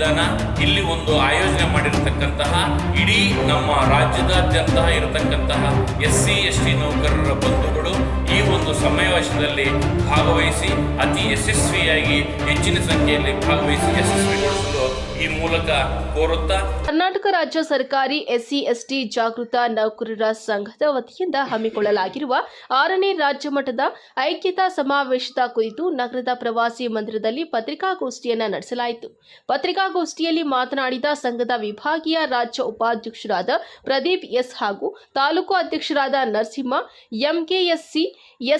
ಮೈದಾನ ಇಲ್ಲಿ ಒಂದು ಆಯೋಜನೆ ಮಾಡಿರತಕ್ಕಂತಹ ಇಡೀ ನಮ್ಮ ರಾಜ್ಯದಾದ್ಯಂತ ಇರತಕ್ಕಂತಹ SC ST ನೌಕರರ ಬಂಧುಗಳು ಈ ಒಂದು ಸಮಾವೇಶದಲ್ಲಿ ಭಾಗವಹಿಸಿ ಅತಿ ಯಶಸ್ವಿಯಾಗಿ ಹೆಚ್ಚಿನ ಸಂಖ್ಯೆಯಲ್ಲಿ ಭಾಗವಹಿಸಿ ಯಶಸ್ವಿಗೊಳಿಸಲು ಈ ಮೂಲಕ ಕೋರುತ್ತಾ ಕರ್ನಾಟಕ ರಾಜ್ಯ ಸರ್ಕಾರಿ SC ST ಜಾಗೃತ ನೌಕರರ ಸಂಘದ ವತಿಯಿಂದ ಹಮ್ಮಿಕೊಳ್ಳಲಾಗಿರುವ 6ನೇ ರಾಜ್ಯ ಮಟ್ಟದ ಐಕ್ಯತಾ ಸಮಾವೇಶದ ಕುರಿತು ನಗರದ ಪ್ರವಾಸಿ ಮಂದಿರದಲ್ಲಿ ಪತ್ರಿಕಾಗೋಷ್ಠಿಯನ್ನು ನಡೆಸಲಾಯಿತು. ಪತ್ರಿಕಾಗೋಷ್ಠಿಯಲ್ಲಿ ಮಾತನಾಡಿದ ಸಂಘದ ವಿಭಾಗೀಯ ರಾಜ್ಯ ಉಪಾಧ್ಯಕ್ಷರಾದ ಪ್ರದೀಪ್ S ಹಾಗೂ ತಾಲೂಕು ಅಧ್ಯಕ್ಷರಾದ ನರಸಿಂಹ, MKSC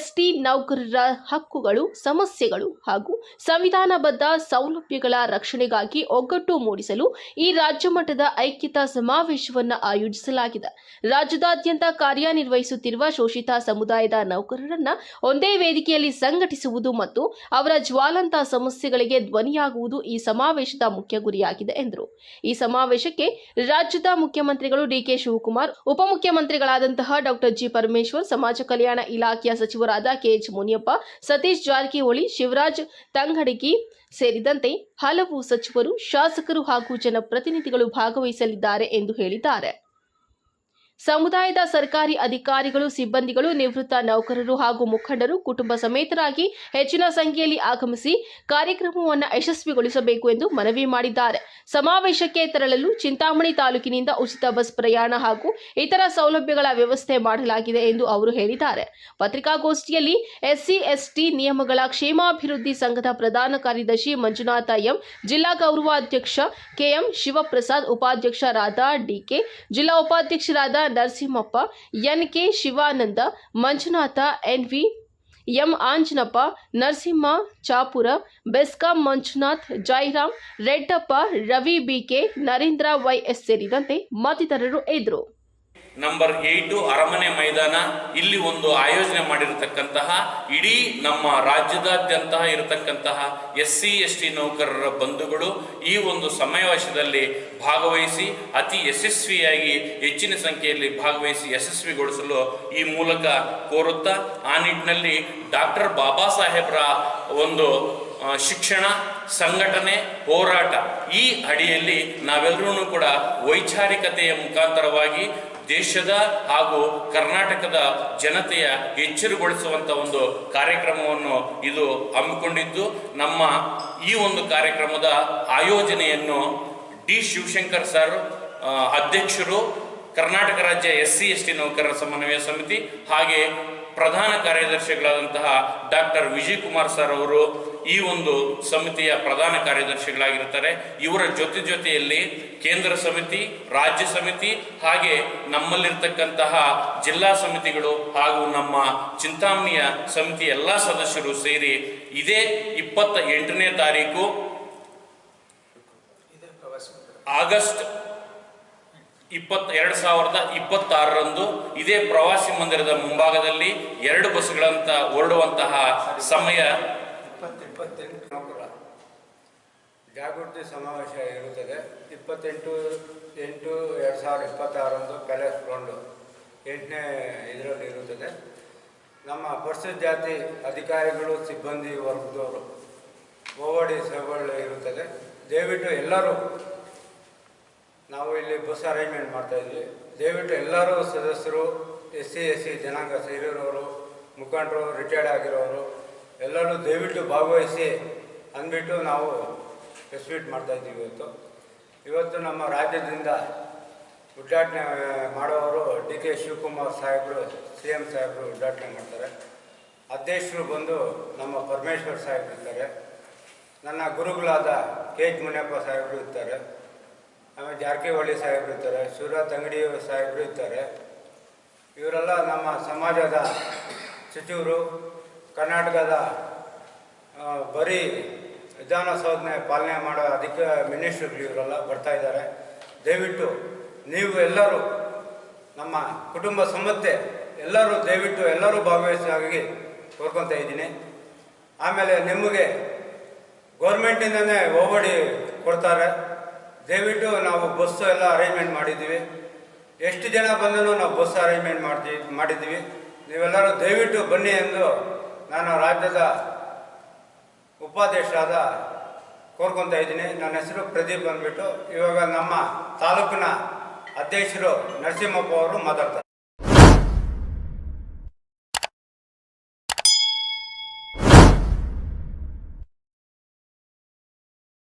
ST ನೌಕರರ ಹಕ್ಕುಗಳು, ಸಮಸ್ಯೆಗಳು ಹಾಗೂ ಸಂವಿಧಾನಬದ್ಧ ಸೌಲಭ್ಯಗಳ ರಕ್ಷಣೆಗಾಗಿ ಒಗ್ಗಟ್ಟು ಮೂಡಿಸಲು ಈ ರಾಜ್ಯ ಮಟ್ಟದ ಐಕ್ಯತಾ ಸಮಾವೇಶವನ್ನು ಆಯೋಜಿಸಲಾಗಿದೆ. ರಾಜ್ಯದಾದ್ಯಂತ ಕಾರ್ಯನಿರ್ವಹಿಸುತ್ತಿರುವ ಶೋಷಿತ ಸಮುದಾಯದ ನೌಕರರನ್ನ ಒಂದೇ ವೇದಿಕೆಯಲ್ಲಿ ಸಂಘಟಿಸುವುದು ಮತ್ತು ಅವರ ಜ್ವಾಲಂತ ಸಮಸ್ಯೆಗಳಿಗೆ ಧ್ವನಿಯಾಗುವುದು ಈ ಸಮಾವೇಶದ ಮುಖ್ಯ ಗುರಿಯಾಗಿದೆ ಎಂದರು. ಈ ಸಮಾವೇಶಕ್ಕೆ ರಾಜ್ಯದ ಮುಖ್ಯಮಂತ್ರಿಗಳು DK ಶಿವಕುಮಾರ್, ಉಪಮುಖ್ಯಮಂತ್ರಿಗಳಾದಂತಹ ಡಾಕ್ಟರ್ G ಪರಮೇಶ್ವರ್, ಸಮಾಜ ಕಲ್ಯಾಣ ಇಲಾಖೆಯ ಸಚಿವರಾದ KH ಮುನಿಯಪ್ಪ, ಸತೀಶ್ ಜಾರಕಿಹೊಳಿ, ಶಿವರಾಜ್ ತಂಗಡಗಿ ಸೇರಿದಂತೆ ಹಲವು ಸಚಿವರು, ಶಾಸಕರು ಹಾಗೂ ಜನಪ್ರತಿನಿಧಿಗಳು ಭಾಗವಹಿಸಲಿದ್ದಾರೆ ಎಂದು ಹೇಳಿದ್ದಾರೆ. ಸಮುದಾಯದ ಸರ್ಕಾರಿ ಅಧಿಕಾರಿಗಳು, ಸಿಬ್ಬಂದಿಗಳು, ನಿವೃತ್ತ ನೌಕರರು ಹಾಗೂ ಮುಖಂಡರು ಕುಟುಂಬ ಸಮೇತರಾಗಿ ಹೆಚ್ಚಿನ ಸಂಖ್ಯೆಯಲ್ಲಿ ಆಗಮಿಸಿ ಕಾರ್ಯಕ್ರಮವನ್ನು ಯಶಸ್ವಿಗೊಳಿಸಬೇಕು ಎಂದು ಮನವಿ ಮಾಡಿದ್ದಾರೆ. ಸಮಾವೇಶಕ್ಕೆ ತೆರಳಲು ಚಿಂತಾಮಣಿ ತಾಲೂಕಿನಿಂದ ಉಚಿತ ಬಸ್ ಪ್ರಯಾಣ ಹಾಗೂ ಇತರ ಸೌಲಭ್ಯಗಳ ವ್ಯವಸ್ಥೆ ಮಾಡಲಾಗಿದೆ ಎಂದು ಅವರು ಹೇಳಿದ್ದಾರೆ. ಪತ್ರಿಕಾಗೋಷ್ಠಿಯಲ್ಲಿ SC ST ನಿಯಮಗಳ ಕ್ಷೇಮಾಭಿವೃದ್ಧಿ ಸಂಘದ ಪ್ರಧಾನ ಕಾರ್ಯದರ್ಶಿ ಮಂಜುನಾಥ M, ಜಿಲ್ಲಾ ಗೌರವಾಧ್ಯಕ್ಷ KM ಶಿವಪ್ರಸಾದ್, ಉಪಾಧ್ಯಕ್ಷರಾದ DK, ಜಿಲ್ಲಾ ಉಪಾಧ್ಯಕ್ಷರಾದ Narasimhappa, NK Shivananda, Manjunatha, NV, M Anjanappa, Narasimha ಚಾಪುರ, BESCOM Manjunath, Jairam, Reddappa, Ravi BK, Narendra YS ಸೇರಿದಂತೆ ಮತ್ತಿತರರು ಇದ್ದರು. ನಂಬರ್ 8 ಅರಮನೆ ಮೈದಾನ ಇಲ್ಲಿ ಒಂದು ಆಯೋಜನೆ ಮಾಡಿರತಕ್ಕಂತಹ ಇಡೀ ನಮ್ಮ ರಾಜ್ಯದಾದ್ಯಂತ ಇರತಕ್ಕಂತಹ SC ST ನೌಕರರ ಬಂಧುಗಳು ಈ ಒಂದು ಸಮಾವೇಶದಲ್ಲಿ ಭಾಗವಹಿಸಿ ಅತಿ ಯಶಸ್ವಿಯಾಗಿ ಹೆಚ್ಚಿನ ಸಂಖ್ಯೆಯಲ್ಲಿ ಭಾಗವಹಿಸಿ ಯಶಸ್ವಿಗೊಳಿಸಲು ಈ ಮೂಲಕ ಕೋರುತ್ತಾ ಆ ನಿಟ್ಟಿನಲ್ಲಿ ಡಾಕ್ಟರ್ ಬಾಬಾ ಸಾಹೇಬ್ರ ಒಂದು ಶಿಕ್ಷಣ, ಸಂಘಟನೆ, ಹೋರಾಟ ಈ ಅಡಿಯಲ್ಲಿ ನಾವೆಲ್ಲರೂ ಕೂಡ ವೈಚಾರಿಕತೆಯ ಮುಖಾಂತರವಾಗಿ ದೇಶದ ಹಾಗೂ ಕರ್ನಾಟಕದ ಜನತೆಯ ಎಚ್ಚರಗೊಳಿಸುವಂಥ ಒಂದು ಕಾರ್ಯಕ್ರಮವನ್ನು ಇದು ಹಮ್ಮಿಕೊಂಡಿದ್ದು, ನಮ್ಮ ಈ ಒಂದು ಕಾರ್ಯಕ್ರಮದ ಆಯೋಜನೆಯನ್ನು D ಶಿವಶಂಕರ್ ಸರ್ ಅಧ್ಯಕ್ಷರು, ಕರ್ನಾಟಕ ರಾಜ್ಯ SC ST ನೌಕರರ ಸಮನ್ವಯ ಸಮಿತಿ, ಹಾಗೆ ಪ್ರಧಾನ ಕಾರ್ಯದರ್ಶಿಗಳಾದಂತಹ ಡಾಕ್ಟರ್ ವಿಜಯ್ ಕುಮಾರ್ ಸರ್ ಅವರು ಈ ಒಂದು ಸಮಿತಿಯ ಪ್ರಧಾನ ಕಾರ್ಯದರ್ಶಿಗಳಾಗಿರ್ತಾರೆ. ಇವರ ಜೊತೆಯಲ್ಲಿ ಕೇಂದ್ರ ಸಮಿತಿ, ರಾಜ್ಯ ಸಮಿತಿ, ಹಾಗೆ ನಮ್ಮಲ್ಲಿರ್ತಕ್ಕಂತಹ ಜಿಲ್ಲಾ ಸಮಿತಿಗಳು ಹಾಗೂ ನಮ್ಮ ಚಿಂತಾಮಣಿಯ ಸಮಿತಿ ಎಲ್ಲ ಸದಸ್ಯರು ಸೇರಿ ಇದೇ 28ನೇ ತಾರೀಕು ಆಗಸ್ಟ್ 2026ರಂದು ಇದೇ ಪ್ರವಾಸಿ ಮಂದಿರದ ಮುಂಭಾಗದಲ್ಲಿ 2 ಬಸ್ಗಳಂತ ಹೊರಡುವಂತಹ ಸಮಯ 28 ಜಾಗೃತಿ ಸಮಾವೇಶ ಇರುತ್ತದೆ. 28/8/2026ರಂದು ಪ್ಯಾಲೇಸ್ ಗ್ರೌಂಡ್ 8ನೇ ಇದರಲ್ಲಿ ಇರುತ್ತದೆ. ನಮ್ಮ ಪರಿಶಿಷ್ಟ ಜಾತಿ ಅಧಿಕಾರಿಗಳು, ಸಿಬ್ಬಂದಿ ವರ್ಗದವರು ಓವಡಿ ಸಭೆಗಳು ಇರುತ್ತದೆ. ದಯವಿಟ್ಟು ಎಲ್ಲರೂ, ನಾವು ಇಲ್ಲಿ ಬಸ್ ಅರೇಂಜ್ಮೆಂಟ್ ಮಾಡ್ತಾಯಿದ್ವಿ, ದಯವಿಟ್ಟು ಎಲ್ಲರೂ ಸದಸ್ಯರು, SC SC ಜನಾಂಗ ಸೇರಿರೋರು, ಮುಖಂಡರು, ರಿಟೈರ್ಡ್ ಆಗಿರೋರು ಎಲ್ಲರೂ ದಯವಿಟ್ಟು ಭಾಗವಹಿಸಿ ಅಂದ್ಬಿಟ್ಟು ನಾವು ಪ್ರೆಸ್ ಮೀಟ್ ಮಾಡ್ತಾಯಿದ್ದೀವಿ. ಇವತ್ತು ನಮ್ಮ ರಾಜ್ಯದಿಂದ ಉದ್ಘಾಟನೆ ಮಾಡೋರು DK ಶಿವಕುಮಾರ್ ಸಾಹೇಬರು, CM ಸಾಹೇಬರು ಉದ್ಘಾಟನೆ ಮಾಡ್ತಾರೆ. ಅಧ್ಯಕ್ಷರು ಬಂದು ನಮ್ಮ ಪರಮೇಶ್ವರ್ ಸಾಹೇಬರು ಇರ್ತಾರೆ. ನನ್ನ ಗುರುಗಳಾದ KH ಮುನಿಯಪ್ಪ ಸಾಹೇಬರು ಇರ್ತಾರೆ. ಆಮೇಲೆ ಜಾರಕಿಹೊಳಿ ಸಾಹೇಬರು ಇರ್ತಾರೆ, ಶಿವರಾಜ್ ತಂಗಡಿ ಸಾಹೇಬರು ಇರ್ತಾರೆ. ಇವರೆಲ್ಲ ನಮ್ಮ ಸಮಾಜದ ಸಚಿವರು, ಕರ್ನಾಟಕದ ಬರೀ ವಿಧಾನಸೌಧನೆ ಪಾಲನೆ ಮಾಡೋ ಮಿನಿಸ್ಟರ್ಗಳು ಇವರೆಲ್ಲ ಬರ್ತಾ ಇದ್ದಾರೆ. ದಯವಿಟ್ಟು ನೀವು ಎಲ್ಲರೂ, ನಮ್ಮ ಕುಟುಂಬ ಸಮಸ್ಯೆ ಎಲ್ಲರೂ ದಯವಿಟ್ಟು ಎಲ್ಲರೂ ಭಾಗವಹಿಸಾಗಿ ಕೋರ್ಕೊತಾ ಇದ್ದೀನಿ. ಆಮೇಲೆ ನಿಮಗೆ ಗೌರ್ಮೆಂಟಿಂದನೇ ಓವಡಿ ಕೊಡ್ತಾರೆ. ದಯವಿಟ್ಟು ನಾವು ಬಸ್ಸು ಎಲ್ಲ ಅರೇಂಜ್ಮೆಂಟ್ ಮಾಡಿದ್ದೀವಿ. ಎಷ್ಟು ಜನ ಬಂದರೂ ನಾವು ಬಸ್ ಅರೇಂಜ್ಮೆಂಟ್ ಮಾಡಿದ್ದೀವಿ. ನೀವೆಲ್ಲರೂ ದಯವಿಟ್ಟು ಬನ್ನಿ ಎಂದು ನಾನು ರಾಜ್ಯದ ಉಪಾಧ್ಯಕ್ಷರಾದ ಕೋರ್ಕೊತಾ ಇದ್ದೀನಿ. ನನ್ನ ಹೆಸರು ಪ್ರದೀಪ್ ಬಂದ್ಬಿಟ್ಟು. ಇವಾಗ ನಮ್ಮ ತಾಲೂಕಿನ ಅಧ್ಯಕ್ಷರು ನರಸಿಂಹಪ್ಪ ಅವರು ಮಾತಾಡ್ತಾರೆ.